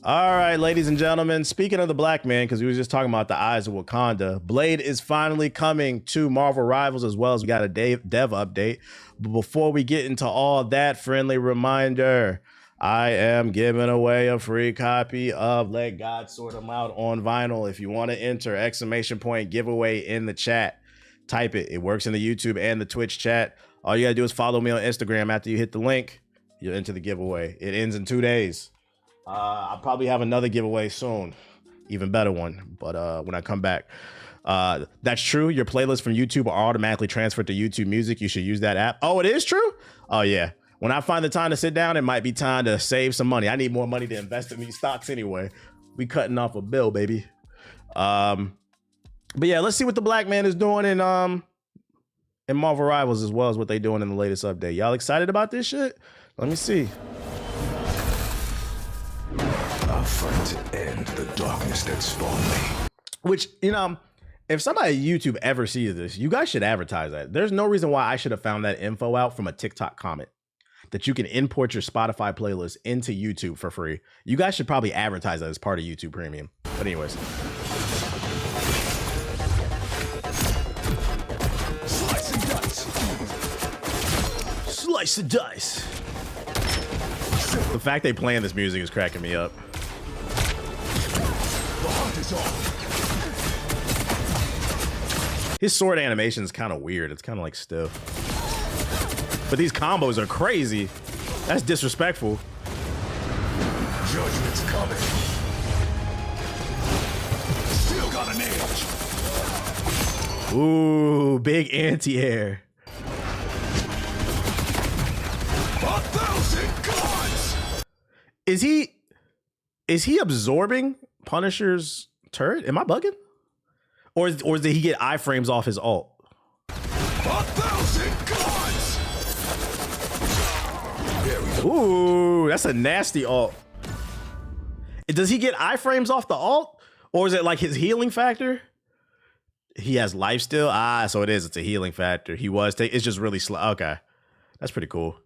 All right, ladies and gentlemen, speaking of the black man, because we were just talking about the eyes of Wakanda, Blade is finally coming to Marvel Rivals, as well as we got a dev update. But before we get into all that, friendly reminder, I am giving away a free copy of Let God Sort 'Em Out on vinyl. If you want to enter, ! giveaway in the chat. Type it. It works in the YouTube and the Twitch chat. All you gotta do is follow me on Instagram. After you hit the link, you'll enter the giveaway. It ends in 2 days. I'll probably have another giveaway soon, even better one. But when I come back, that's true. Your playlists from YouTube are automatically transferred to YouTube Music. You should use that app. Oh, it is true? Oh, yeah. When I find the time to sit down, it might be time to save some money. I need more money to invest in these stocks anyway. We cutting off a bill, baby. But yeah, let's see what the black man is doing in Marvel Rivals, as well as what they doing in the latest update. Y'all excited about this shit? Let me see. I'll fight to end the darkness that spawned me. Which, you know, if somebody at YouTube ever sees this, you guys should advertise that. There's no reason why I should have found that info out from a TikTok comment, that you can import your Spotify playlist into YouTube for free. You guys should probably advertise that as part of YouTube Premium. But anyways. Slice and dice. Slice the dice. The fact they playing this music is cracking me up. The hunt is on. His sword animation is kind of weird. It's kind of like stiff. But these combos are crazy. That's disrespectful. Judgment's coming. Still got an edge. Ooh, big anti-air. 1,000 gods. Is he absorbing Punisher's turret? Am I bugging? Or did he get iframes off his ult? 1,000 gods. There we go. Ooh, that's a nasty ult. Does he get iframes off the ult? Or is it like his healing factor? He has life still? Ah, so it is. It's a healing factor. He was it's just really slow. Okay. That's pretty cool.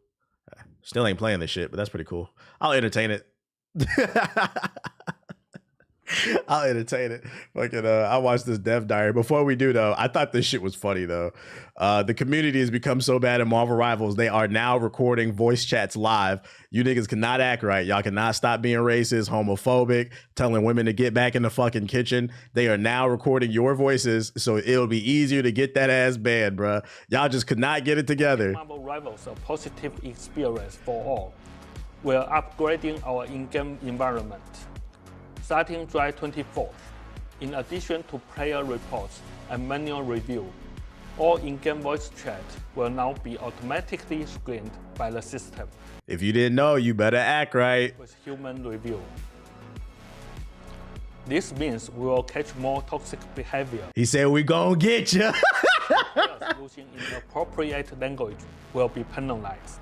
Still ain't playing this shit, but that's pretty cool. I'll entertain it. I'll entertain it. Fucking, I watched this dev diary. Before we do though, I thought this shit was funny though. The community has become so bad in Marvel Rivals, they are now recording voice chats live. You niggas cannot act right. Y'all cannot stop being racist, homophobic, telling women to get back in the fucking kitchen. They are now recording your voices, so it'll be easier to get that ass banned, bruh. Y'all just could not get it together. Marvel Rivals, a positive experience for all. We're upgrading our in-game environment. Starting July 24th, in addition to player reports and manual review, all in-game voice chat will now be automatically screened by the system. If you didn't know, you better act right. With human review. This means we will catch more toxic behavior. He said we gonna get you. Players using inappropriate language will be penalized.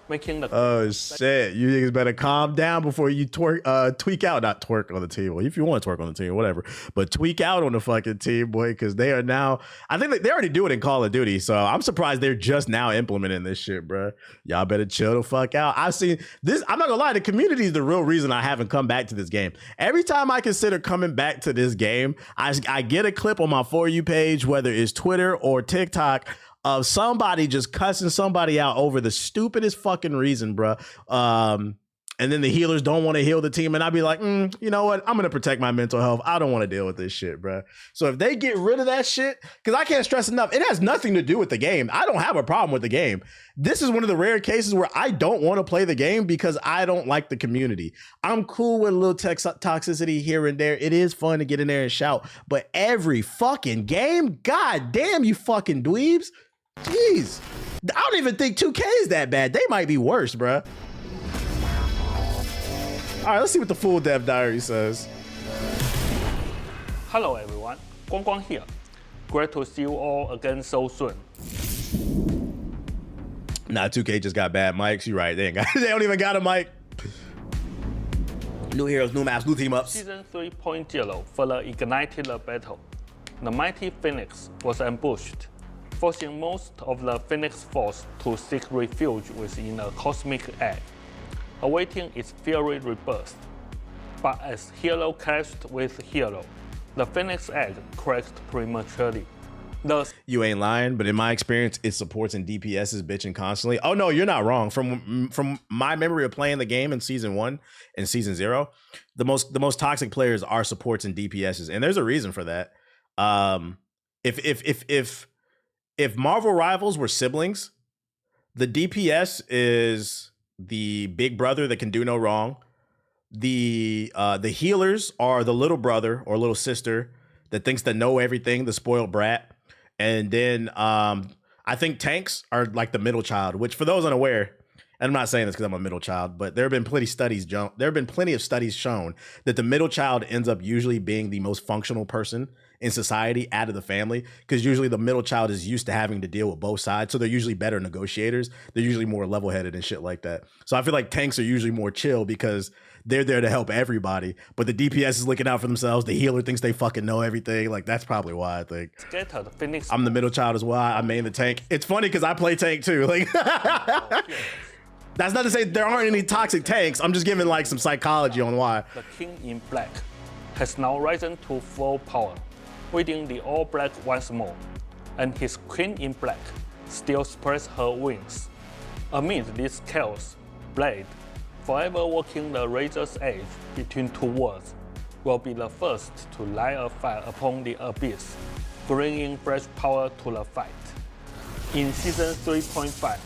Making the oh shit, you niggas better calm down before you tweak out, not twerk on the team. Well, if you want to twerk on the team, whatever, but tweak out on the fucking team, boy, because they are now, I think they already do it in Call of Duty, so I'm surprised they're just now implementing this shit, bro. Y'all better chill the fuck out. I've seen this, I'm not gonna lie, the community is the real reason I haven't come back to this game. Every time I consider coming back to this game, I get a clip on my For You page, whether it's Twitter or TikTok, of somebody just cussing somebody out over the stupidest fucking reason, bro. And then the healers don't want to heal the team. And I'd be like, you know what? I'm going to protect my mental health. I don't want to deal with this shit, bro. So if they get rid of that shit, because I can't stress enough, it has nothing to do with the game. I don't have a problem with the game. This is one of the rare cases where I don't want to play the game because I don't like the community. I'm cool with a little toxicity here and there. It is fun to get in there and shout. But every fucking game, god damn you fucking dweebs. Jeez, I don't even think 2K is that bad. They might be worse, bruh. All right, let's see what the full dev diary says. Hello everyone, Guang Guang here. Great to see you all again so soon. Nah, 2K just got bad mics. You're right, they don't even got a mic. New heroes, new maps, new team ups. Season 3.0 further ignited the battle. The mighty Phoenix was ambushed, forcing most of the Phoenix force to seek refuge within a cosmic egg, awaiting its fiery rebirth. but as hero clashed with hero, the Phoenix egg cracked prematurely. Thus, you ain't lying, but in my experience, it supports and DPS is bitching constantly. Oh no, you're not wrong. From my memory of playing the game in season 1 and season 0, the most toxic players are supports and DPSs, and there's a reason for that. If Marvel Rivals were siblings, the DPS is the big brother that can do no wrong. The healers are the little brother or little sister that thinks to know everything, the spoiled brat. And then I think tanks are like the middle child, which for those unaware, and I'm not saying this because I'm a middle child, but there have been plenty of studies shown that the middle child ends up usually being the most functional person in society out of the family, because usually the middle child is used to having to deal with both sides. So they're usually better negotiators. They're usually more level-headed and shit like that. So I feel like tanks are usually more chill because they're there to help everybody. But the DPS is looking out for themselves. The healer thinks they fucking know everything. Like, that's probably why I think. I'm the middle child as well. I main the tank. It's funny because I play tank too. Like, that's not to say there aren't any toxic tanks. I'm just giving like some psychology on why. The King in Black has now risen to full power, wielding the All Black once more, and his Queen in Black still spreads her wings. Amid this chaos, Blade, forever walking the razor's edge between two worlds, will be the first to light a fire upon the abyss, bringing fresh power to the fight. In Season 3.5,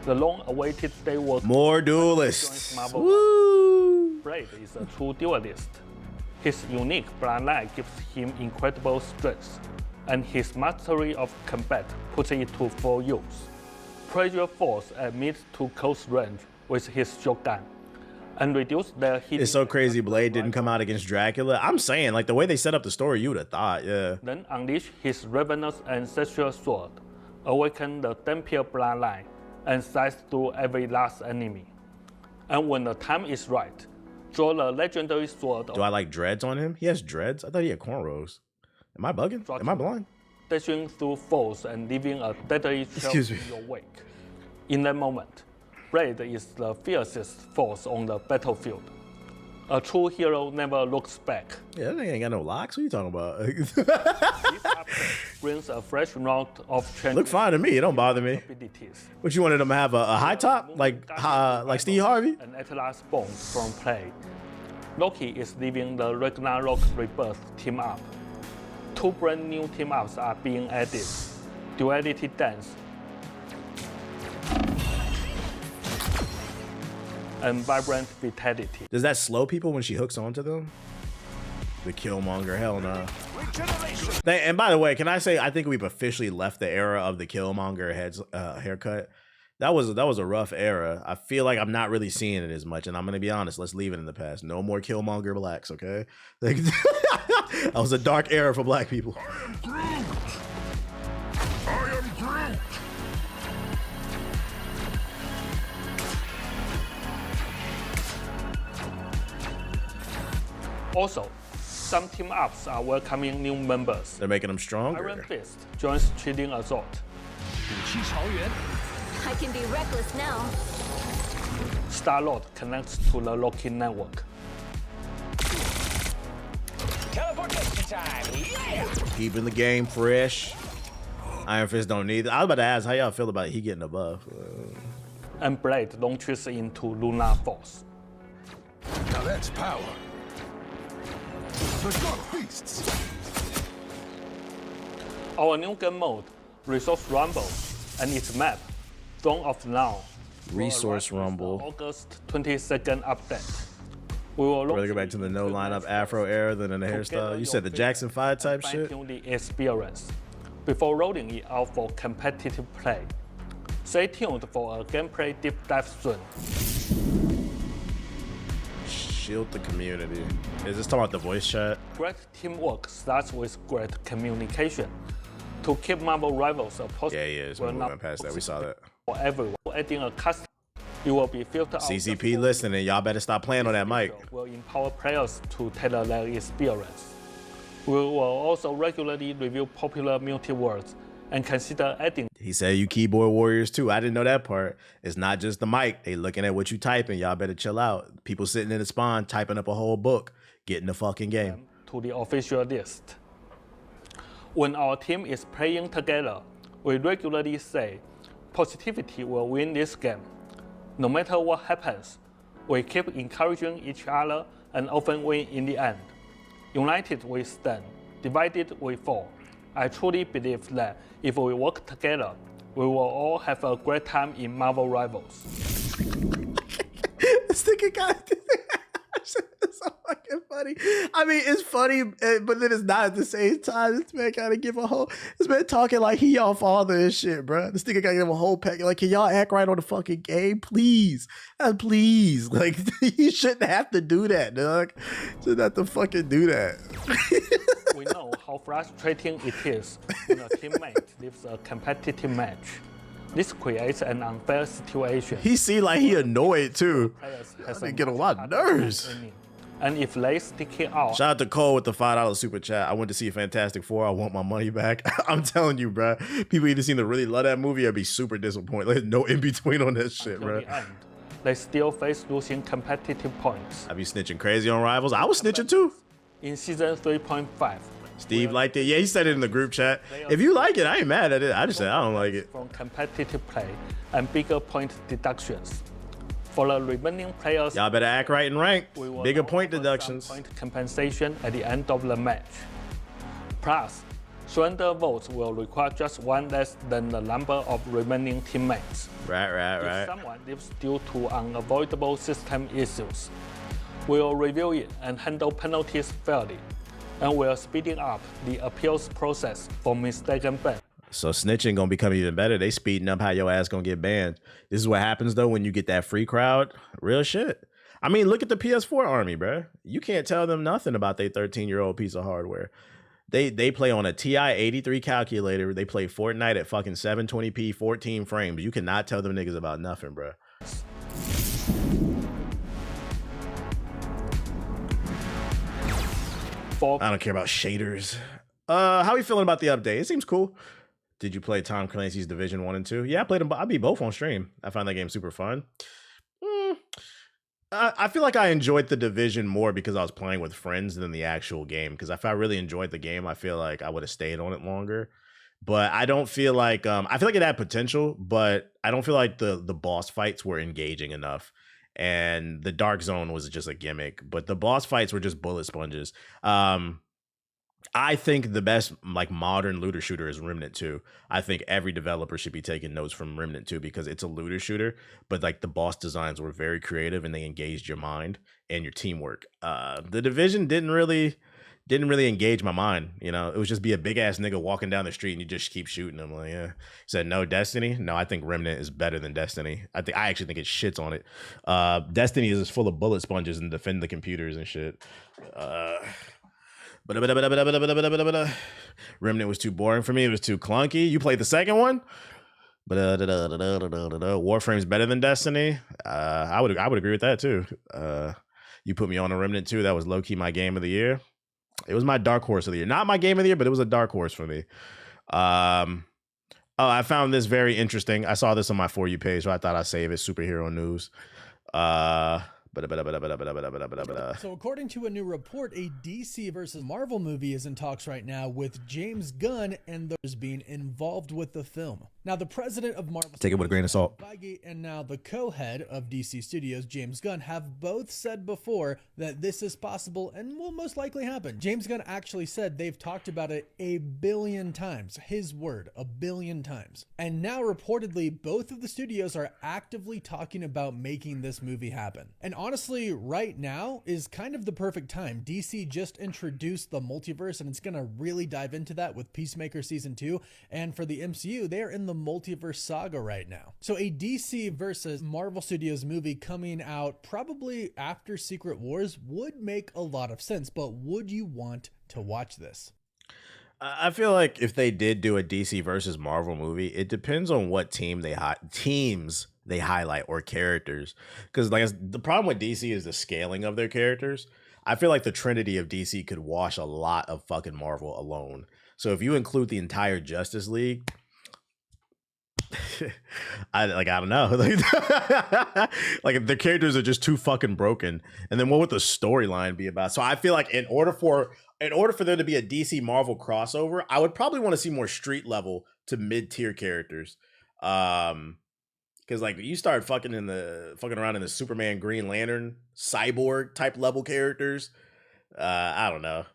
the long-awaited day was more duelists. Woo! Blade is a true duelist. His unique bloodline gives him incredible strength, and his mastery of combat puts it to full use. Pressure force at mid to close range with his shotgun, and reduce their hit. It's so crazy Blade didn't come out against Dracula. I'm saying, like, the way they set up the story, you would have thought, yeah. Then unleash his ravenous ancestral sword, awaken the Dampier bloodline, and slice through every last enemy. And when the time is right, draw the legendary sword. Do I like dreads on him? He has dreads? I thought he had cornrows. Am I bugging? Am I blind? Dashing through foes and leaving a deadly trail in your wake. In that moment, Blade is the fiercest force on the battlefield. A true hero never looks back. Yeah, that nigga ain't got no locks. What are you talking about? This update brings a fresh round of changes. Look fine to me. It don't bother me. What, you wanted him to have a high top? Like Steve Harvey? And Atlas Bond from play. Loki is leaving the Ragnarok Rebirth team up. 2 brand new team ups are being added. Duality Dance and Vibrant Vitality. Does that slow people when she hooks onto them? The Killmonger, hell no. And by the way, can I say I think we've officially left the era of the Killmonger haircut. That was a rough era. I feel like I'm not really seeing it as much, and I'm gonna be honest. Let's leave it in the past. No more Killmonger blacks, okay? Like, that was a dark era for black people. I am Groot. Also, some team ups are welcoming new members. They're making them stronger. Iron Fist joins Trading Assault. I can be reckless now. Star-Lord connects to the Loki network. Teleportation time, yeah! Keeping the game fresh. Iron Fist don't need it. I was about to ask how y'all feel about he getting a buff. And Blade launches into Lunar Force. Now that's power. The Dark Beasts. Our new game mode, Resource Rumble, and its map, Throne of Now. Resource Rumble. August 22nd update. We will rather go back to the no lineup Afro era than in the hairstyle. You said the Jackson 5 type shit. The experience before rolling it out for competitive play. Stay tuned for a gameplay deep dive soon. Shield the community. Is this talking about the voice chat? Great teamwork starts with great communication. To keep Marvel Rivals a positive. Yeah, yeah, so we went past that. We saw that. For everyone, adding a custom, you will be filtered out. CCP listening, y'all better stop playing on that mic. Will empower players to tailor their experience. We will also regularly review popular multi-worlds and consider adding He said you keyboard warriors too. I didn't know that part. It's not just the mic. They looking at what you typing. Y'all better chill out. People sitting in the spawn typing up a whole book. Get in the fucking game. to the official list. When our team is playing together, we regularly say, Positivity will win this game. No matter what happens, we keep encouraging each other and often win in the end. United we stand, divided we fall. I truly believe that if we work together, we will all have a great time in Marvel Rivals. This nigga got it's so fucking funny. I mean, it's funny, but then it's not at the same time. This man gotta give a whole. This man talking like he y'all father and shit, bro. This nigga gotta give a whole pack. Like, can y'all act right on the fucking game, please? Please, like you shouldn't have to do that, dog. Shouldn't have to fucking do that. We know how frustrating it is when a teammate leaves a competitive match. This creates an unfair situation. He seemed like he annoyed too. Players I has didn't a get a much lot of harder time nerves. winning. And if they stick it out, Shout out to Cole with the $5 super chat. I went to see Fantastic Four. I want my money back. I'm telling you, bro. People either seem to really love that movie or be super disappointed. There's no in between on that shit, until bro. the end, they still face losing competitive points. I be snitching crazy on rivals. I was snitching too. In season 3.5, Steve liked it. Yeah, he said it in the group chat. If you like it, I ain't mad at it. I just said I don't like it. from competitive play and bigger point deductions. For the remaining players, Y'all better act right and rank. we will Bigger now point offer some deductions. Point compensation at the end of the match. Plus, surrender votes will require just one less than the number of remaining teammates. If someone leaves due to unavoidable system issues, we'll review it and handle penalties fairly, and we're speeding up the appeals process for mistaken ban. So snitching gonna become even better. They speeding up how your ass gonna get banned. This is what happens though when you get that free crowd. Real shit. I mean, look at the PS4 army, bro. You can't tell them nothing about their 13-year-old piece of hardware. They play on a TI 83 calculator. They play Fortnite at fucking 720p, 14 frames. You cannot tell them niggas about nothing, bro. I don't care about shaders. How are you feeling about the update? It seems cool. Did you play Tom Clancy's Division 1 and 2? Yeah, I played them. I beat both on stream. I found that game super fun. I feel like I enjoyed the Division more because I was playing with friends than the actual game. Because if I really enjoyed the game, I feel like I would have stayed on it longer. But I don't feel like I feel like it had potential, but I don't feel like the boss fights were engaging enough. And the Dark Zone was just a gimmick, but the boss fights were just bullet sponges. I think the best like modern looter shooter is Remnant 2. I think every developer should be taking notes from Remnant 2 because it's a looter shooter, but like the boss designs were very creative and they engaged your mind and your teamwork. The Division didn't really engage my mind. You know, it was just be a big ass nigga walking down the street and you just keep shooting him. Like, yeah. Said no Destiny. No, I think Remnant is better than Destiny. I actually think it shits on it. Destiny is full of bullet sponges and defend the computers and shit. Remnant was too boring for me. It was too clunky. You played the second one? Warframe's better than Destiny. I would agree with that too. You put me on a Remnant 2. That was low key my game of the year. It was my dark horse of the year. Not my game of the year, but it was a dark horse for me. I found this very interesting. I saw this on my For You page, so I thought I'd save it. Superhero news. So according to a new report, a DC versus Marvel movie is in talks right now with James Gunn and those being involved with the film. Now, the president of Marvel Take it with a grain of salt. Feige and now the co-head of DC Studios, James Gunn, have both said before that this is possible and will most likely happen. James Gunn actually said they've talked about it 1 billion times. His word, 1 billion times. And now reportedly, both of the studios are actively talking about making this movie happen. And honestly, right now is kind of the perfect time. DC just introduced the multiverse and it's going to really dive into that with Peacemaker Season 2. And for the MCU, they're in the multiverse saga right now. So a DC versus Marvel Studios movie coming out probably after Secret Wars would make a lot of sense, but would you want to watch this? I feel like if they did do a DC versus Marvel movie, it depends on what teams they highlight or characters. Because like the problem with DC is the scaling of their characters. I feel like the Trinity of DC could wash a lot of fucking Marvel alone. So if you include the entire Justice League, I don't know. Like the characters are just too fucking broken. And then what would the storyline be about? So I feel like in order for there to be a DC Marvel crossover, I would probably want to see more street level to mid-tier characters. Because like you start fucking around in the Superman, Green Lantern, Cyborg type level characters. I don't know.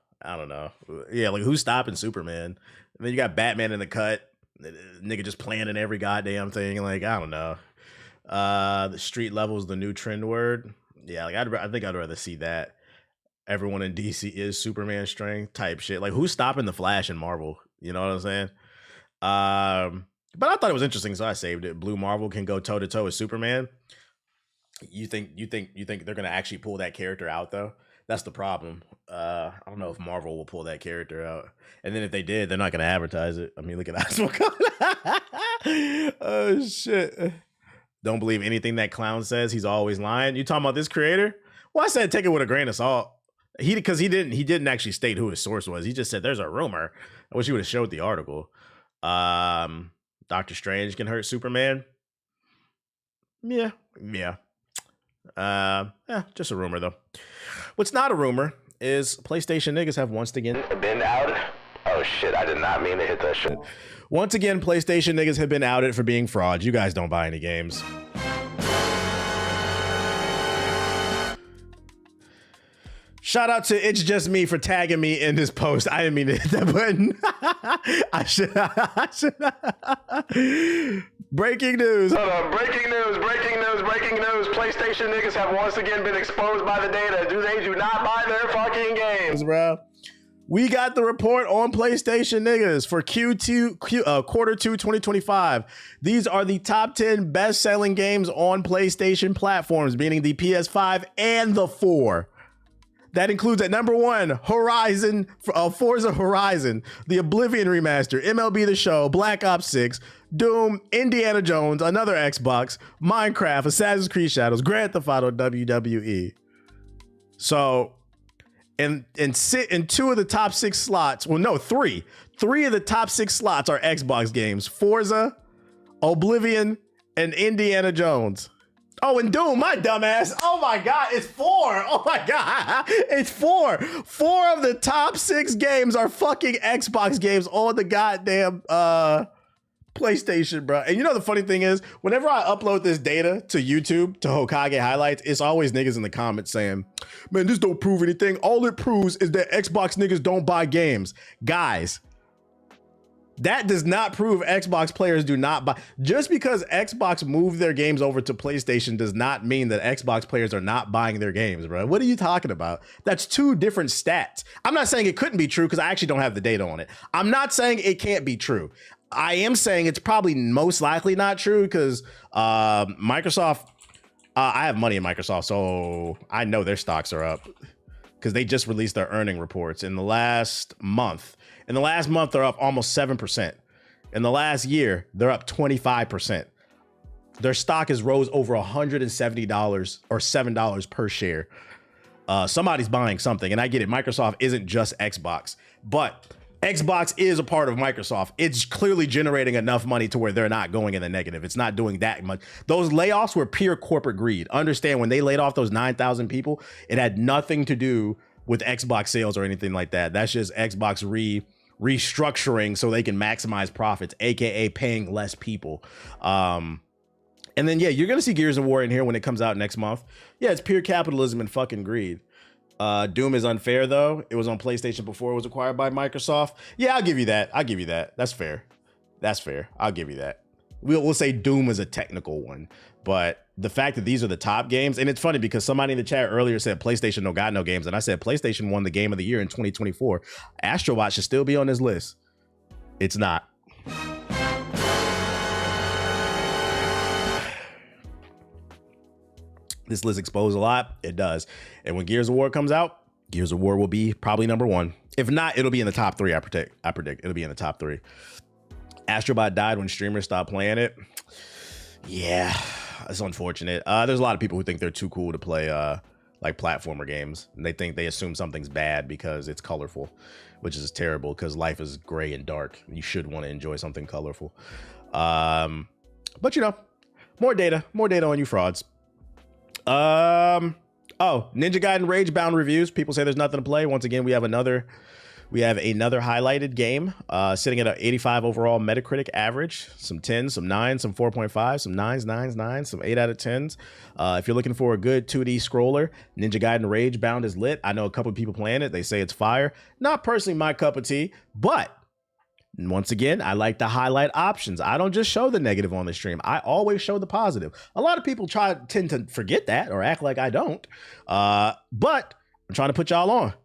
Yeah, like who's stopping Superman? And then you got Batman in the cut. Nigga just planning every goddamn thing. Like, I don't know. The street level is the new trend word. Yeah, like I think I'd rather see that. Everyone in DC is Superman strength type shit. Like, who's stopping the Flash in Marvel? You know what I'm saying? But I thought it was interesting, so I saved it. Blue Marvel can go toe to toe with Superman. You think they're gonna actually pull that character out though? That's the problem. I don't know if Marvel will pull that character out. And then if they did, they're not going to advertise it. I mean, look at that. Oh, shit. Don't believe anything that clown says. He's always lying. You talking about this creator? Well, I said take it with a grain of salt. Because he didn't actually state who his source was. He just said there's a rumor. I wish he would have showed the article. Doctor Strange can hurt Superman. Yeah. Just a rumor though. What's not a rumor is PlayStation niggas have once again Been out? Oh shit, I did not mean to hit that shit. Once again, PlayStation niggas have been outed for being frauds. You guys don't buy any games. Shout out to It's Just Me for tagging me in this post. I didn't mean to hit that button. I should. Breaking news. Hold on, breaking news. PlayStation niggas have once again been exposed by the data. Do not buy their fucking games, bro. We got the report on PlayStation niggas for quarter two 2025. These are the top 10 best-selling games on PlayStation platforms, meaning the PS5 and the 4. That includes at number 1, Forza Horizon, the Oblivion remaster, MLB The Show, Black Ops 6, Doom, Indiana Jones, another Xbox, Minecraft, Assassin's Creed Shadows, Grand Theft Auto, WWE. So, in 2 of the top 6 slots, well, no, 3. 3 of the top 6 slots are Xbox games: Forza, Oblivion, and Indiana Jones. Oh, and Doom, my dumbass. Oh my God, it's 4. Oh my God, it's 4. 4 of the top 6 games are fucking Xbox games on the goddamn PlayStation, bro. And you know the funny thing is, whenever I upload this data to YouTube, to Hokage Highlights, it's always niggas in the comments saying, man, this don't prove anything. All it proves is that Xbox niggas don't buy games. Guys, that does not prove Xbox players do not buy. Just because Xbox moved their games over to PlayStation does not mean that Xbox players are not buying their games, bro. What are you talking about? That's 2 different stats. I'm not saying it couldn't be true because I actually don't have the data on it. I'm not saying it can't be true. I am saying it's probably most likely not true because Microsoft, I have money in Microsoft, so I know their stocks are up because they just released their earning reports in the last month. In the last month, they're up almost 7%. In the last year, they're up 25%. Their stock has rose over $170 or $7 per share. Somebody's buying something, and I get it. Microsoft isn't just Xbox, but Xbox is a part of Microsoft. It's clearly generating enough money to where they're not going in the negative. It's not doing that much. Those layoffs were pure corporate greed. Understand, when they laid off those 9,000 people, it had nothing to do with Xbox sales or anything like that. That's just Xbox restructuring so they can maximize profits, aka paying less people. And then yeah, you're gonna see Gears of War in here when it comes out next month. Yeah, it's pure capitalism and fucking greed. Doom is unfair though. It was on PlayStation before it was acquired by Microsoft. Yeah, I'll give you that. That's fair. I'll give you that. We'll say Doom is a technical one, but the fact that these are the top games, and it's funny because somebody in the chat earlier said PlayStation no got no games, and I said PlayStation won the game of the year in 2024. Astrobot should still be on this list. It's not. This list exposed a lot. It does. And when Gears of War comes out, Gears of War will be probably number 1. If not, it'll be in the top 3. I predict it'll be in the top 3. Astrobot died when streamers stopped playing it. Yeah, it's unfortunate. There's a lot of people who think they're too cool to play like platformer games. And they assume something's bad because it's colorful, which is terrible because life is gray and dark. You should want to enjoy something colorful. But you know, more data on you frauds. Ninja Gaiden Ragebound reviews. People say there's nothing to play. Once again, we have another highlighted game, sitting at an 85 overall Metacritic average. Some 10s, some 9s, some 4.5, some 9s, some 8 out of 10s. If you're looking for a good 2D scroller, Ninja Gaiden Ragebound is lit. I know a couple of people playing it. They say it's fire. Not personally my cup of tea, but once again, I like to highlight options. I don't just show the negative on the stream. I always show the positive. A lot of people tend to forget that or act like I don't. But I'm trying to put y'all on.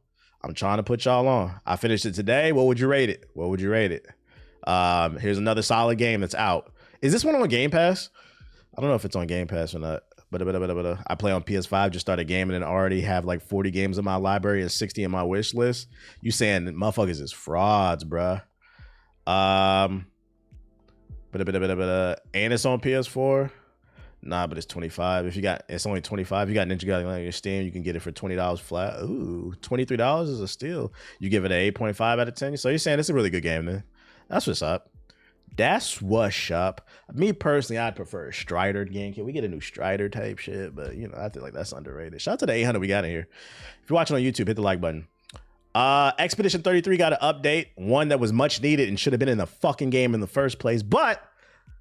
I finished it today. What would you rate it? Here's another solid game that's out. Is this one on Game Pass? I don't know if it's on Game Pass or not. But I play on PS5, just started gaming and already have like 40 games in my library and 60 in my wish list. You saying motherfuckers is frauds, bruh. And it's on PS4. Nah, but it's 25. It's only 25. You got Ninja Gaiden on your Steam, you can get it for $20 flat. Ooh, $23 is a steal. You give it an 8.5 out of 10. So you're saying it's a really good game then. That's what's up. Me personally, I'd prefer a Strider game. Can we get a new Strider type shit? But you know, I feel like that's underrated. Shout out to the 800 we got in here. If you're watching on YouTube, hit the like button. Expedition 33 got an update, one that was much needed and should have been in the fucking game in the first place, but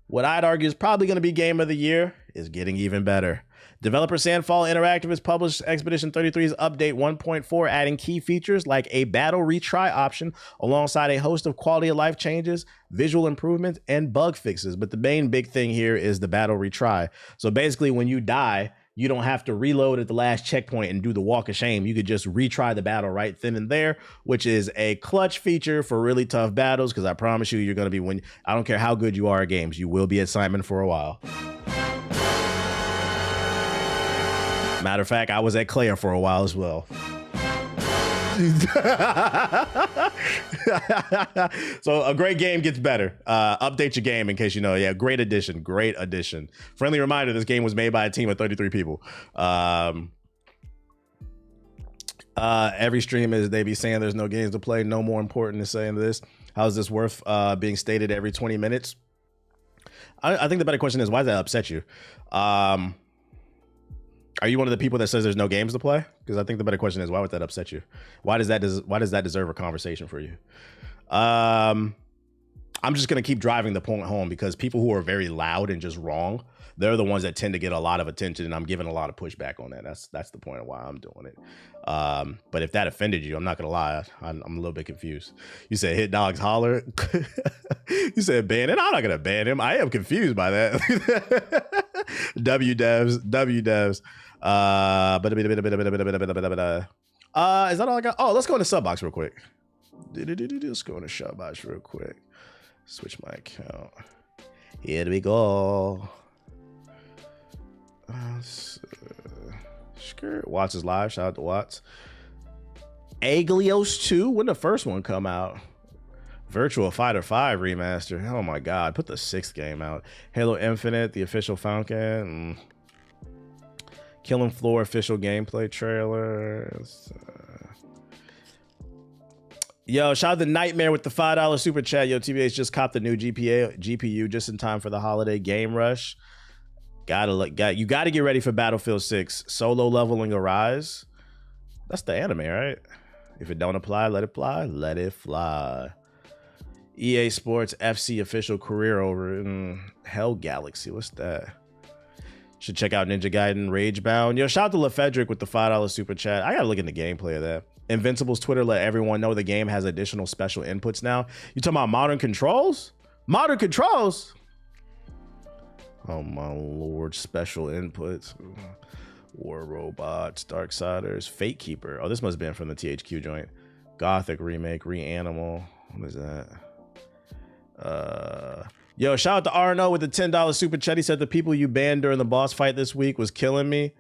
what I'd argue is probably going to be game of the year is getting even better. Developer Sandfall Interactive has published Expedition 33's update 1.4, adding key features like a battle retry option alongside a host of quality of life changes, visual improvements, and bug fixes. But the main big thing here is the battle retry. So basically when you die, you don't have to reload at the last checkpoint and do the walk of shame. You could just retry the battle right then and there, which is a clutch feature for really tough battles, because I promise you, you're going to be, I don't care how good you are at games, you will be at Simon for a while. Matter of fact, I was at Claire for a while as well. So a great game gets better. Update your game in case you know. Yeah, great addition. Friendly reminder, this game was made by a team of 33 people. Every stream is they be saying there's no games to play. No more important than saying this. How is this worth being stated every 20 minutes? I think the better question is, why does that upset you? Are you one of the people that says there's no games to play? Because I think the better question is, why would that upset you? Why does that deserve a conversation for you? I'm just gonna keep driving the point home, because people who are very loud and just wrong, they're the ones that tend to get a lot of attention, and I'm giving a lot of pushback on that. That's the point of why I'm doing it. But if that offended you, I'm not gonna lie, I'm a little bit confused. You said hit dogs holler. You said ban it. I'm not gonna ban him. I am confused by that. W devs. Is that all I got? Oh, let's go into Subbox real quick. Let's go into Subbox real quick. Switch my account. Here we go. Watts is live. Shout out to Watts. Aglios 2. When did the first one come out? Virtual Fighter 5 remaster. Oh my god. Put the 6th game out. Halo Infinite, the official Falcon. Killing Floor official gameplay trailers. Yo, shout out to Nightmare with the $5 super chat. Yo, TBH just copped the new GPU just in time for the holiday game rush. You gotta get ready for Battlefield 6. Solo leveling Arise. That's the anime, right? If it don't apply, let it fly. Let it fly. EA Sports FC official career over Hell Galaxy. What's that? Should check out Ninja Gaiden Ragebound. Yo, shout out to LaFedric with the $5 super chat. I gotta look into gameplay of that. Invincible's Twitter let everyone know the game has additional special inputs now. You talking about modern controls? Modern controls? Oh my lord, special inputs. War Robots, Darksiders, Fate Keeper. Oh, this must have been from the THQ joint. Gothic remake, Reanimal. What is that? Yo, shout out to Arno with the $10 super chat. He said the people you banned during the boss fight this week was killing me.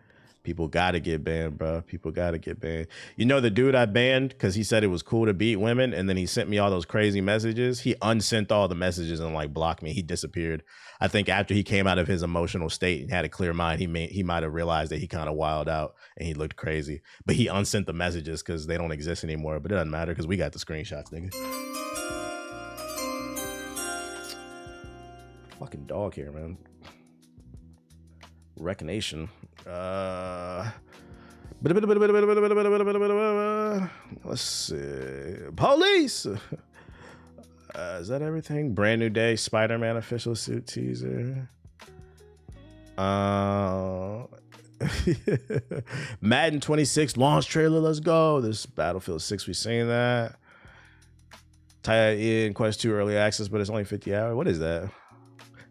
People gotta get banned, bro. People gotta get banned. You know the dude I banned because he said it was cool to beat women, and then he sent me all those crazy messages. He unsent all the messages and like blocked me. He disappeared. I think after he came out of his emotional state and had a clear mind, he might have realized that he kind of wilded out and he looked crazy. But he unsent the messages because they don't exist anymore. But it doesn't matter because we got the screenshots, nigga. Fucking dog here, man. Recognition. Let's see. Police. Is that everything? Brand new day. Spider-Man official suit teaser. Madden 26 launch trailer. Let's go. This Battlefield 6. We seen that. Tie in Quest 2 early access, but it's only 50 hours. What is that?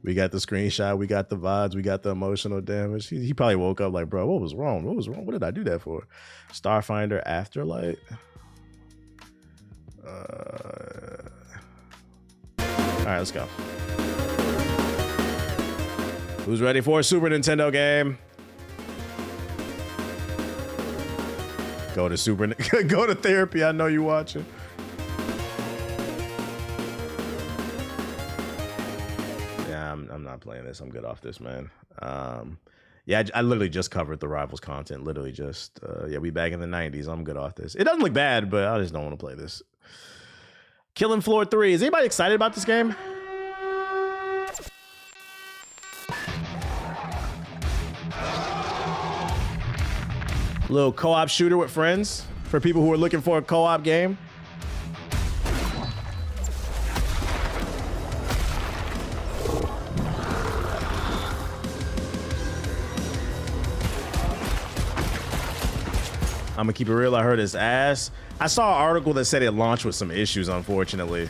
We got the screenshot. We got the VODs. We got the emotional damage. He probably woke up like, bro, what was wrong? What was wrong? What did I do that for? Starfinder Afterlight. All right, let's go. Who's ready for a Super Nintendo game? Go to go to therapy. I know you watching. Yeah, I'm not playing this. I'm good off this, man. Yeah, I literally just covered the Rivals content. Literally just, yeah, we back in the 90s. I'm good off this. It doesn't look bad, but I just don't want to play this. Killing Floor 3. Is anybody excited about this game? Little co-op shooter with friends for people who are looking for a co-op game. I'm gonna keep it real. I heard it's ass. I saw an article that said it launched with some issues, unfortunately.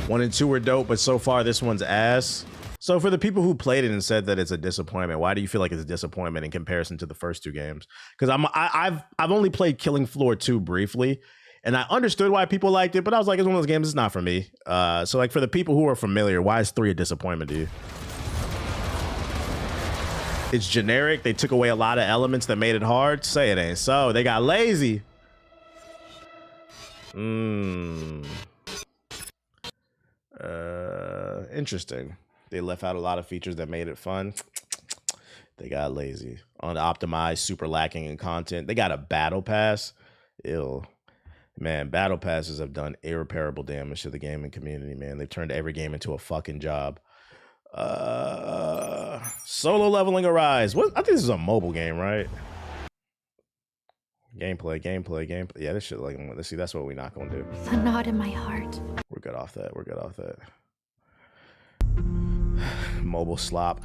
One and two were dope, but so far this one's ass. So for the people who played it and said that it's a disappointment, why do you feel like it's a disappointment in comparison to the first two games? Because I've only played Killing Floor 2 briefly, and I understood why people liked it, but I was like, it's one of those games, it's not for me. So like for the people who are familiar, why is 3 a disappointment to you? It's generic. They took away a lot of elements that made it hard. Say it ain't so. They got lazy. Interesting. They left out a lot of features that made it fun. They got lazy. Unoptimized, super lacking in content. They got a battle pass. Ew. Man, battle passes have done irreparable damage to the gaming community, man. They've turned every game into a fucking job. Solo leveling Arise. What? I think this is a mobile game, right? Gameplay. Yeah, this shit, like, let's see, that's what we're not gonna do. The knot in my heart. We're good off that. Mobile slop.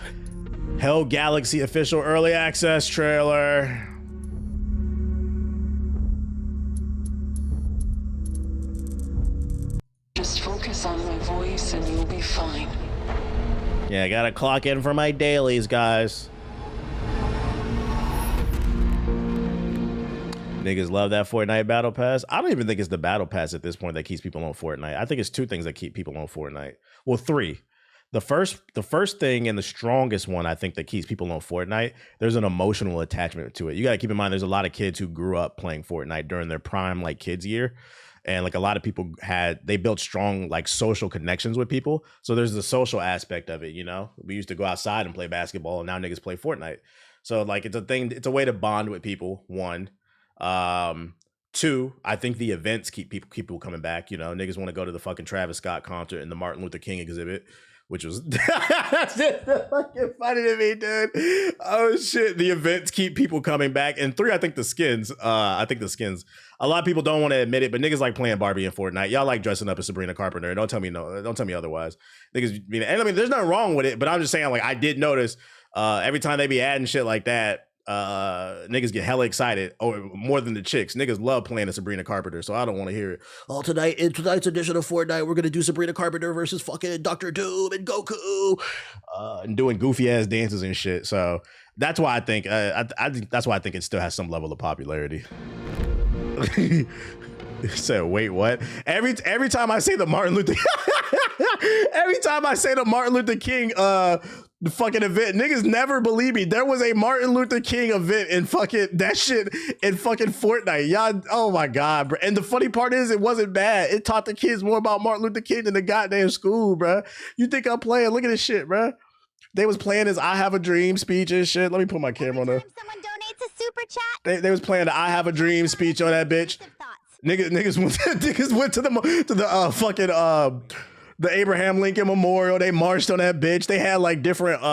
Hell Galaxy official early access trailer. Just focus on my voice and you'll be fine. Yeah, I gotta clock in for my dailies, guys. Niggas love that Fortnite battle pass. I don't even think it's the battle pass at this point that keeps people on Fortnite. I think it's 2 things that keep people on Fortnite. Well, 3. The first thing and the strongest one I think that keeps people on Fortnite, there's an emotional attachment to it. You got to keep in mind there's a lot of kids who grew up playing Fortnite during their prime like kids year. And like a lot of people they built strong like social connections with people. So there's the social aspect of it, you know? We used to go outside and play basketball, and now niggas play Fortnite. So like it's a thing, it's a way to bond with people, 1. 2, I think the events keep people coming back. You know, niggas want to go to the fucking Travis Scott concert and the Martin Luther King exhibit, which was that's just fucking funny to me, dude. Oh shit, the events keep people coming back. And 3, I think the skins. A lot of people don't want to admit it, but niggas like playing Barbie in Fortnite. Y'all like dressing up as Sabrina Carpenter. Don't tell me otherwise. Niggas, and I mean, there's nothing wrong with it, but I'm just saying, like, I did notice every time they be adding shit like that, niggas get hella excited, or more than the chicks. Niggas love playing as Sabrina Carpenter, so I don't want to hear it. Oh, tonight's edition of Fortnite, we're gonna do Sabrina Carpenter versus fucking Dr. Doom and Goku, and doing goofy ass dances and shit. So that's why I think that's why I think it still has some level of popularity. So wait, what? Every time I say the Martin Luther King the fucking event, niggas never believe me. There was a Martin Luther King event in fucking that shit in fucking Fortnite. Y'all, oh my god, bro. And the funny part is, it wasn't bad. It taught the kids more about Martin Luther King than the goddamn school, bro. You think I'm playing? Look at this shit, bro. They was playing his "I Have a Dream" speech and shit. Let me put my camera on there. Someone donates a super chat. They was playing the "I Have a Dream" speech on that bitch. Niggas went to the fucking the Abraham Lincoln Memorial. They marched on that bitch. They had like different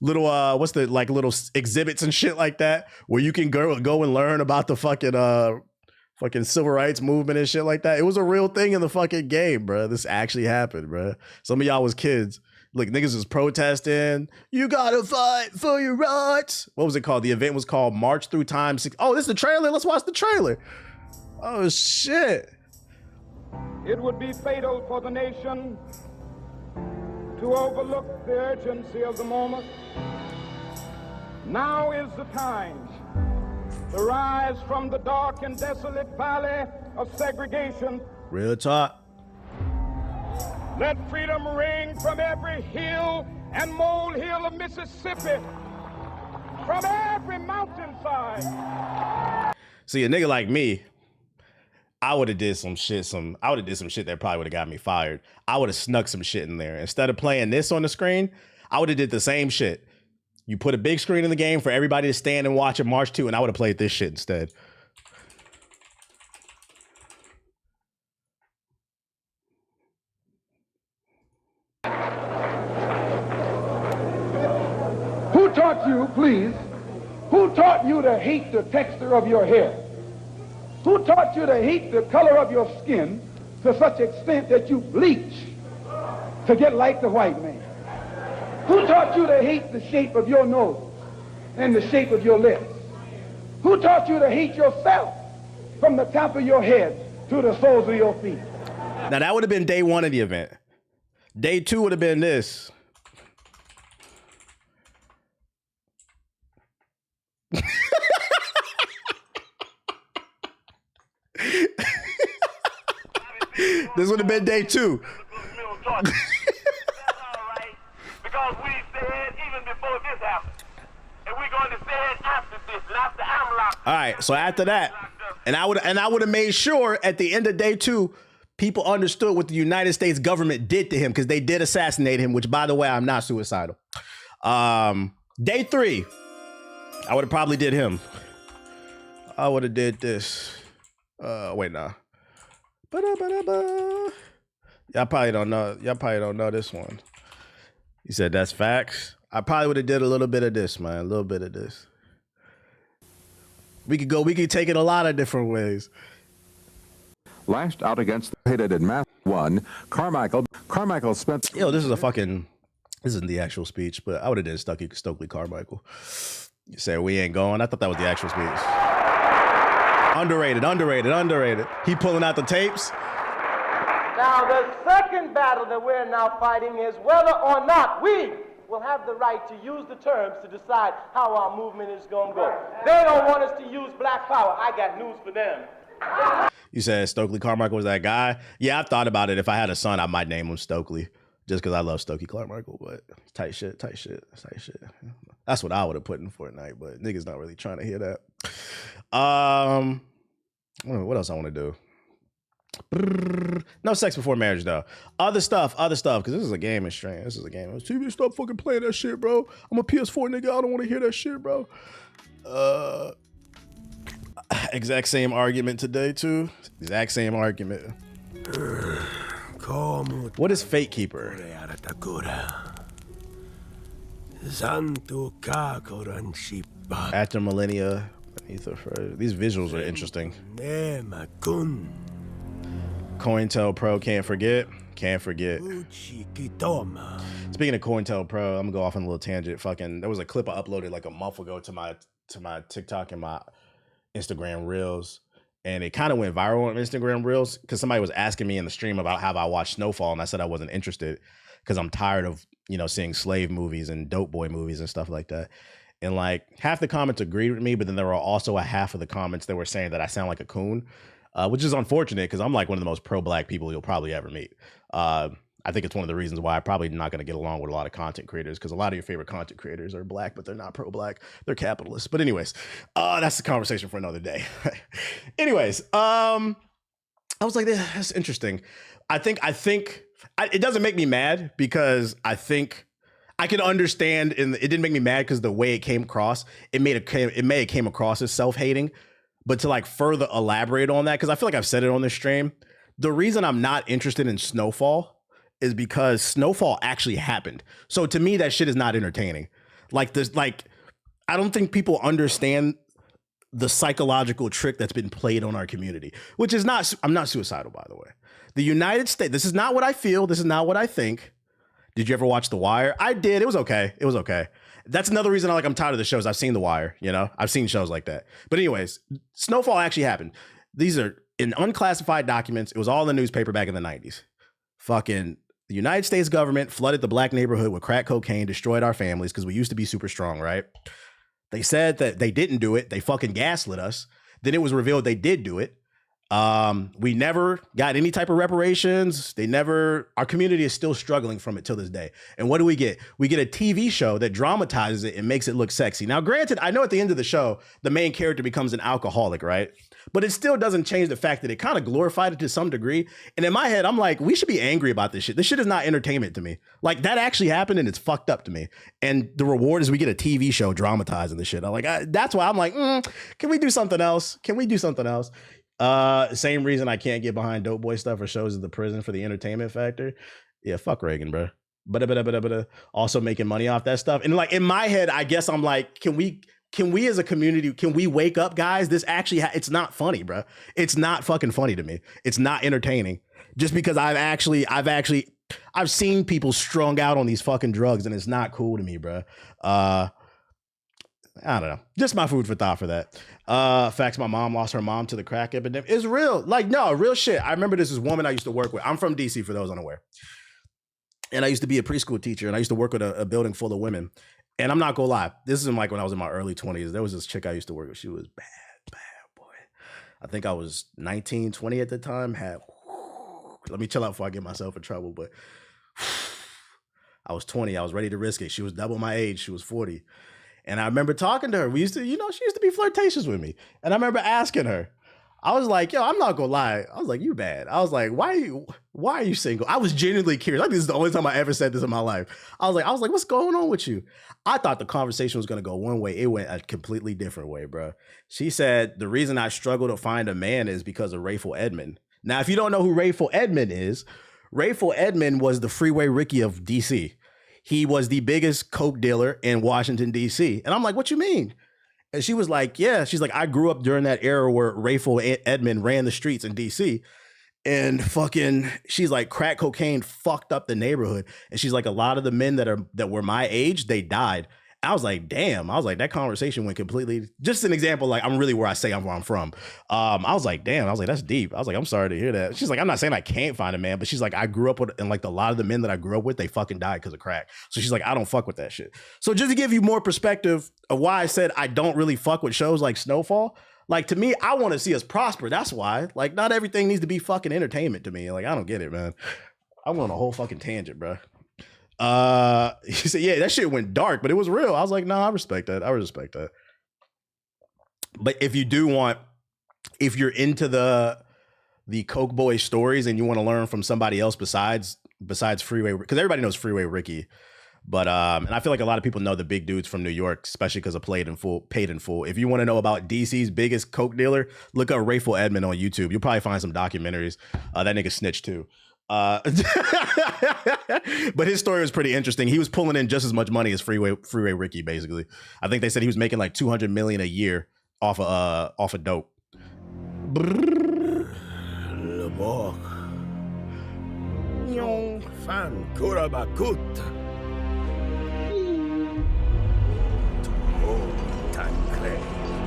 little little exhibits and shit like that where you can go and learn about the fucking civil rights movement and shit like that. It was a real thing in the fucking game, bro. This actually happened, bro. Some of y'all was kids. Look, niggas was protesting. You gotta fight for your rights. What was it called? The event was called March Through Time. Oh, this is the trailer. Let's watch the trailer. Oh shit. It would be fatal for the nation to overlook the urgency of the moment. Now is the time to rise from the dark and desolate valley of segregation. Real talk. Let freedom ring from every hill and molehill of Mississippi, from every mountainside. See, a nigga like me, I would have did some shit that probably would have got me fired. I would have snuck some shit in there. Instead of playing this on the screen, I would have did the same shit. You put a big screen in the game for everybody to stand and watch and march to, and I would have played this shit instead. Who taught you, please, who taught you to hate the texture of your hair? Who taught you to hate the color of your skin to such extent that you bleach to get like the white man? Who taught you to hate the shape of your nose and the shape of your lips? Who taught you to hate yourself from the top of your head to the soles of your feet? Now that would have been day one of the event. Day two would have been this. This would have been day two. That's all right, because we said even before this happened, and we're going to say it after this, and after I'm locked. All right, so after that, and I would have made sure at the end of day two, people understood what the United States government did to him, because they did assassinate him, which, by the way, I'm not suicidal. Day three, I would have probably did him. I would have did this. Wait, nah. Y'all probably don't know. Y'all probably don't know this one. He said that's facts. I probably would have did a little bit of this, man. A little bit of this. We could take it a lot of different ways. Lashed out against the hated in Math 1, Carmichael spent... Yo, this isn't the actual speech, but I would have did Stokely Carmichael. You said we ain't going. I thought that was the actual speech. Underrated. He pulling out the tapes. Now, the second battle that we're now fighting is whether or not we will have the right to use the terms to decide how our movement is going to go. They don't want us to use black power. I got news for them. You said Stokely Carmichael was that guy? Yeah, I've thought about it. If I had a son, I might name him Stokely. Just because I love Stokely Carmichael, but tight shit. That's what I would have put in Fortnite, but niggas not really trying to hear that. What else I want to do? No sex before marriage, though. Other stuff, because this is a gaming stream. This is a game. TV, stop fucking playing that shit, bro. I'm a PS4 nigga. I don't want to hear that shit, bro. Exact same argument today, too. Exact same argument. What is Fate Keeper? After millennia, these visuals are interesting. COINTELPRO, can't forget. Speaking of COINTELPRO, I'm gonna go off on a little tangent. There was a clip I uploaded like a month ago to my TikTok and my Instagram Reels, and it kind of went viral on Instagram Reels because somebody was asking me in the stream about how I watched Snowfall, and I said I wasn't interested because I'm tired of seeing slave movies and dope boy movies and stuff like that. And like half the comments agreed with me, but then there were also a half of the comments that were saying that I sound like a coon, which is unfortunate because I'm like one of the most pro-black people you'll probably ever meet. I think it's one of the reasons why I'm probably not going to get along with a lot of content creators, because a lot of your favorite content creators are black, but they're not pro-black. They're capitalists. But anyways, that's the conversation for another day. Anyways, I was like, that's interesting. I think it doesn't make me mad because I think I can understand, and it didn't make me mad because the way it came across, it may have came across as self-hating, but to like further elaborate on that, because I feel like I've said it on this stream, the reason I'm not interested in Snowfall is because Snowfall actually happened. So to me, that shit is not entertaining. Like this, like I don't think people understand the psychological trick that's been played on our community, which is not, I'm not suicidal, by the way. The United States, this is not what I feel. This is not what I think. Did you ever watch The Wire? I did. It was okay. It was okay. That's another reason I'm tired of the shows. I've seen The Wire, you know? I've seen shows like that. But anyways, Snowfall actually happened. These are in unclassified documents. It was all in the newspaper back in the 90s. Fucking the United States government flooded the black neighborhood with crack cocaine, destroyed our families because we used to be super strong, right? They said that they didn't do it. They fucking gaslit us. Then it was revealed they did do it. We never got any type of reparations. Our community is still struggling from it till this day. And what do we get? We get a TV show that dramatizes it and makes it look sexy. Now, granted, I know at the end of the show, the main character becomes an alcoholic, right? But it still doesn't change the fact that it kind of glorified it to some degree. And in my head, I'm like, we should be angry about this shit. This shit is not entertainment to me. Like, that actually happened and it's fucked up to me. And the reward is we get a TV show dramatizing the shit. I'm like, that's why I'm like, can we do something else? Can we do something else? Same reason I can't get behind Dope Boy stuff or shows at the prison for the entertainment factor. Yeah, fuck Reagan, bro. But also making money off that stuff. And like in my head, I guess I'm like, can we as a community, can we wake up, guys? This actually, it's not funny, bro. It's not fucking funny to me. It's not entertaining. Just because I've seen people strung out on these fucking drugs and it's not cool to me, bro. I don't know. Just my food for thought for that. Facts, my mom lost her mom to the crack epidemic. It's real. Like, no, real shit. I remember this woman I used to work with. I'm from DC, for those unaware. And I used to be a preschool teacher, and I used to work with a building full of women. And I'm not gonna lie, this is like when I was in my early 20s. There was this chick I used to work with. She was bad, boy. I think I was 19, 20 at the time. Let me chill out before I get myself in trouble. But I was 20. I was ready to risk it. She was double my age. She was 40. And I remember talking to her. We used to, she used to be flirtatious with me. And I remember asking her, I was like, yo, I'm not gonna lie. I was like, you bad. I was like, why are you single? I was genuinely curious. I think this is the only time I ever said this in my life. I was like, what's going on with you? I thought the conversation was gonna go one way. It went a completely different way, bro. She said, the reason I struggle to find a man is because of Rayful Edmond. Now, if you don't know who Rayful Edmond is, Rayful Edmond was the Freeway Ricky of DC. He was the biggest coke dealer in Washington, D.C. And I'm like, what you mean? And she was like, yeah. She's like, I grew up during that era where Rayful Edmond ran the streets in D.C. And fucking, she's like, crack cocaine fucked up the neighborhood. And she's like, a lot of the men that were my age, they died. I was like, damn. I was like, that conversation went completely, just an example, like I'm really where I say I'm where I'm from. I was like, damn. I was like, that's deep. I was like, I'm sorry to hear that. She's like, I'm not saying I can't find a man, but she's like, I grew up with, and like a lot of the men that I grew up with, they fucking died because of crack. So she's like, I don't fuck with that shit. So just to give you more perspective of why I said I don't really fuck with shows like Snowfall, like to me, I want to see us prosper. That's why. Like, not everything needs to be fucking entertainment to me. Like, I don't get it, man. I'm on a whole fucking tangent, bro. He said, yeah, that shit went dark, but it was real. I was like, no, I respect that. But if you're into the Coke Boy stories and you want to learn from somebody else besides Freeway, because everybody knows Freeway Ricky, but and I feel like a lot of people know the big dudes from New York, especially because of Paid in Full. If you want to know about DC's biggest Coke dealer, look up Rayful Edmond on YouTube. You'll probably find some documentaries. That nigga snitched too. But his story was pretty interesting. He was pulling in just as much money as Freeway Ricky, basically. I think they said he was making like $200 million a year off of dope.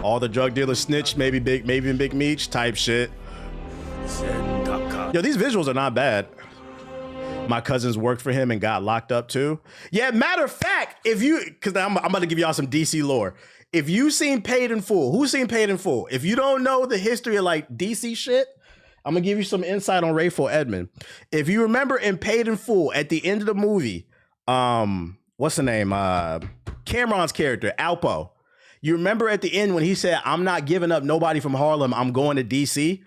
All the drug dealers snitched, maybe Big Meech type shit. Yo, these visuals are not bad. My cousins worked for him and got locked up too. Yeah, matter of fact, because I'm about to give y'all some DC lore. If you seen Paid in Full, who's seen Paid in Full? If you don't know the history of like DC shit, I'm gonna give you some insight on Rayful Edmond. If you remember in Paid in Full, at the end of the movie, what's the name? Cameron's character, Alpo. You remember at the end when he said, I'm not giving up nobody from Harlem, I'm going to DC?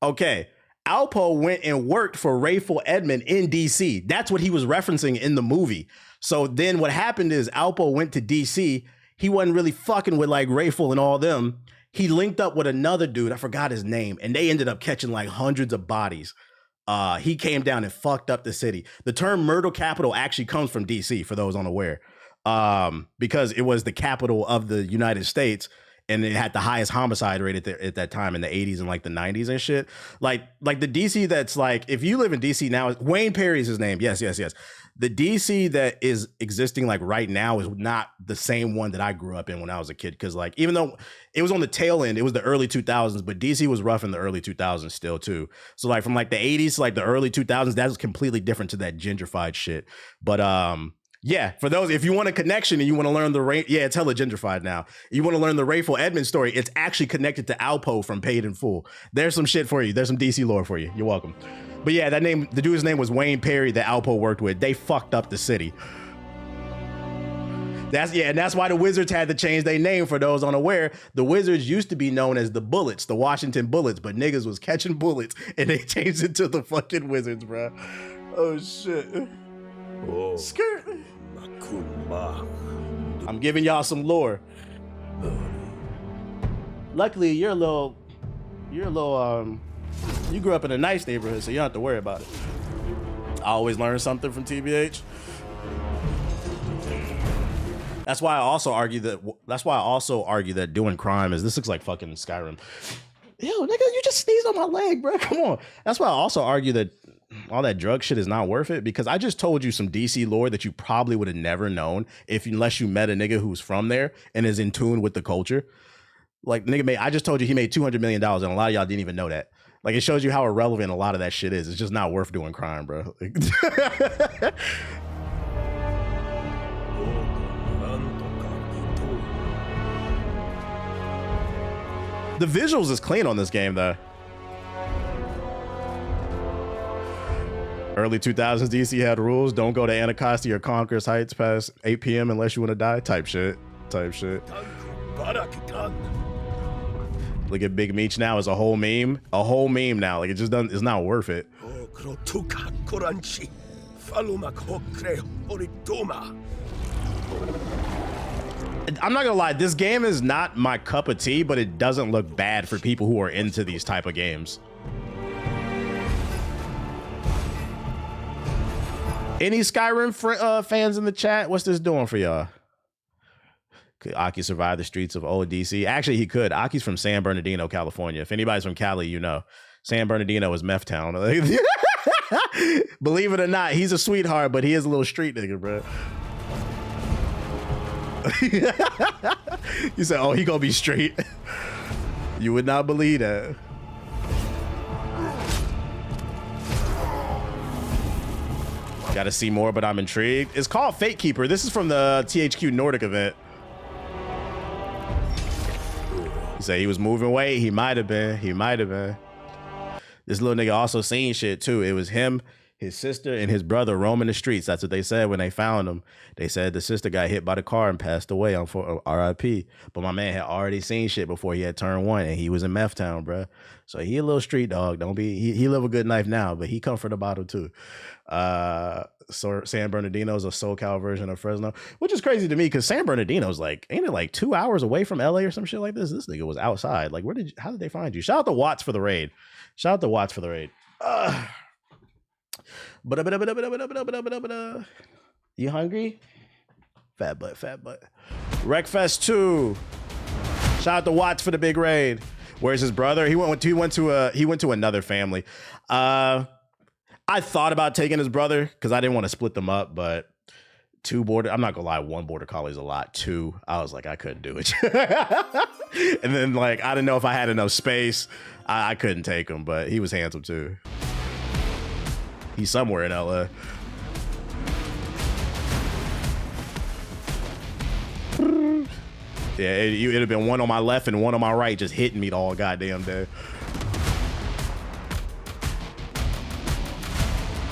Okay. Alpo went and worked for Rayful Edmond in DC. That's what he was referencing in the movie. So then what happened is Alpo went to DC. He wasn't really fucking with like Rayful and all them. He linked up with another dude. I forgot his name. And they ended up catching like hundreds of bodies. He came down and fucked up the city. The term murder capital actually comes from DC, for those unaware, because it was the capital of the United States. And it had the highest homicide rate at that time in the 80s and like the 90s and shit. Like the DC that's like, if you live in DC now, Wayne Perry is his name. Yes. The DC that is existing like right now is not the same one that I grew up in when I was a kid. Cause like, even though it was on the tail end, it was the early 2000s, but DC was rough in the early 2000s still too. So like from like the 80s to like the early 2000s, that was completely different to that gentrified shit. But yeah, for those, if you want a connection and you want to learn it's hella gentrified now. You want to learn the Rayful Edmond story, it's actually connected to Alpo from Paid in Full. There's some shit for you. There's some DC lore for you. You're welcome. But yeah, the dude's name was Wayne Perry that Alpo worked with. They fucked up the city. That's why the Wizards had to change their name. For those unaware, the Wizards used to be known as the Bullets, the Washington Bullets, but niggas was catching bullets and they changed it to the fucking Wizards, bro. Oh shit. Oh. Skirt. I'm giving y'all some lore. Luckily, you grew up in a nice neighborhood, so you don't have to worry about it. I always learn something from TBH. That's why I also argue that doing crime this looks like fucking Skyrim. Yo, nigga, you just sneezed on my leg, bro. Come on. That's why I also argue that all that drug shit is not worth it, because I just told you some DC lore that you probably would have never known unless you met a nigga who's from there and is in tune with the culture. Like, nigga, I just told you he made $200 million, and a lot of y'all didn't even know that. Like, it shows you how irrelevant a lot of that shit is. It's just not worth doing crime, bro. The visuals is clean on this game, though. Early 2000s DC had rules. Don't go to Anacostia or Conqueror's Heights past 8 p.m. unless you want to die. Type shit. Look at Big Meech now as a whole meme. A whole meme now. Like, it just doesn't, it's not worth it. I'm not gonna lie, this game is not my cup of tea, but it doesn't look bad for people who are into these type of games. Any Skyrim fans in the chat? What's this doing for y'all? Could Aki survive the streets of old DC? Actually, he could. Aki's from San Bernardino, California. If anybody's from Cali, you know. San Bernardino is meth town. Believe it or not, he's a sweetheart, but he is a little street nigga, bro. You said, oh, he gonna be straight. You would not believe that. Gotta see more, but I'm intrigued. It's called Fate Keeper. This is from the THQ Nordic event. You say he was moving weight. He might have been. He might have been. This little nigga also seen shit too. It was him, his sister, and his brother roaming the streets. That's what they said when they found him. They said the sister got hit by the car and passed away on RIP. But my man had already seen shit before he had turned 1, and he was in meth town, bro. So he a little street dog. Don't be. He live a good life now, but he come from the bottom too. So San Bernardino is a SoCal version of Fresno, which is crazy to me because San Bernardino's like, ain't it like 2 hours away from LA or some shit like this? This nigga was outside. Like, how did they find you? Shout out to Watts for the raid. Shout out to Watts for the raid. You hungry? Fat butt. Wreckfest 2. Shout out to Watts for the big raid. Where's his brother? He went to another family. I thought about taking his brother because I didn't want to split them up, but I'm not gonna lie, 1 border collie is a lot. 2, I was like, I couldn't do it. And then like, I didn't know if I had enough space. I couldn't take him, but he was handsome too. He's somewhere in LA. Yeah, it'd have been one on my left and one on my right just hitting me the all goddamn day.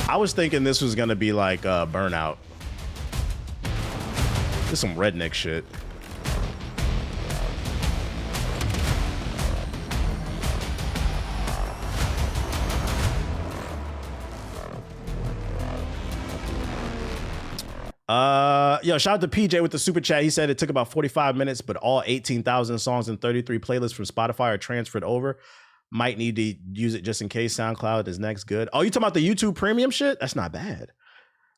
I was thinking this was gonna be like Burnout. This is some redneck shit. Yo, shout out to PJ with the super chat. He said it took about 45 minutes, but all 18,000 songs and 33 playlists from Spotify are transferred over. Might need to use it just in case SoundCloud is next. Good. Oh, you talking about the YouTube premium shit? That's not bad.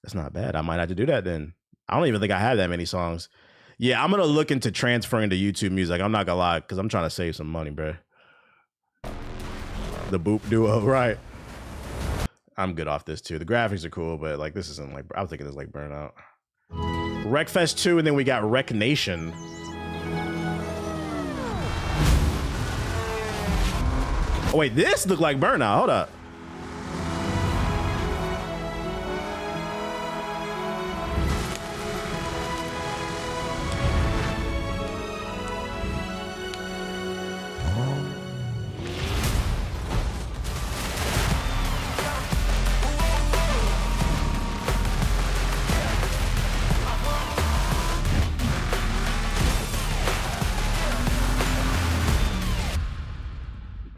That's not bad. I might have to do that then. I don't even think I have that many songs. Yeah, I'm going to look into transferring to YouTube Music. I'm not going to lie, because I'm trying to save some money, bro. The Boop Duo, right. I'm good off this too. The graphics are cool, but like this isn't like, I was thinking it's like Burnout. Wreckfest 2, and then we got Wreck Nation. Oh wait, this looked like Burnout. Hold up.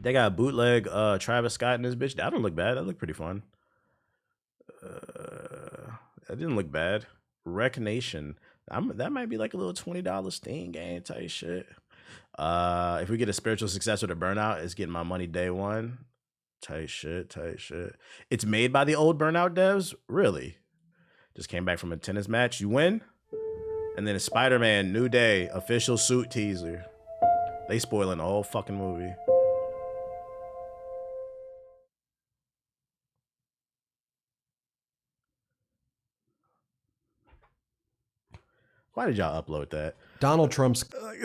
They got a bootleg Travis Scott in this bitch. That don't look bad. That looked pretty fun. That didn't look bad. Wreck Nation. That might be like a little $20 Steam game type shit. If we get a spiritual successor to Burnout, it's getting my money day one. Tight shit, tight shit. It's made by the old Burnout devs? Really? Just came back from a tennis match. You win? And then a Spider-Man New Day official suit teaser. They spoiling the whole fucking movie. Why did y'all upload that? Donald Trump's. I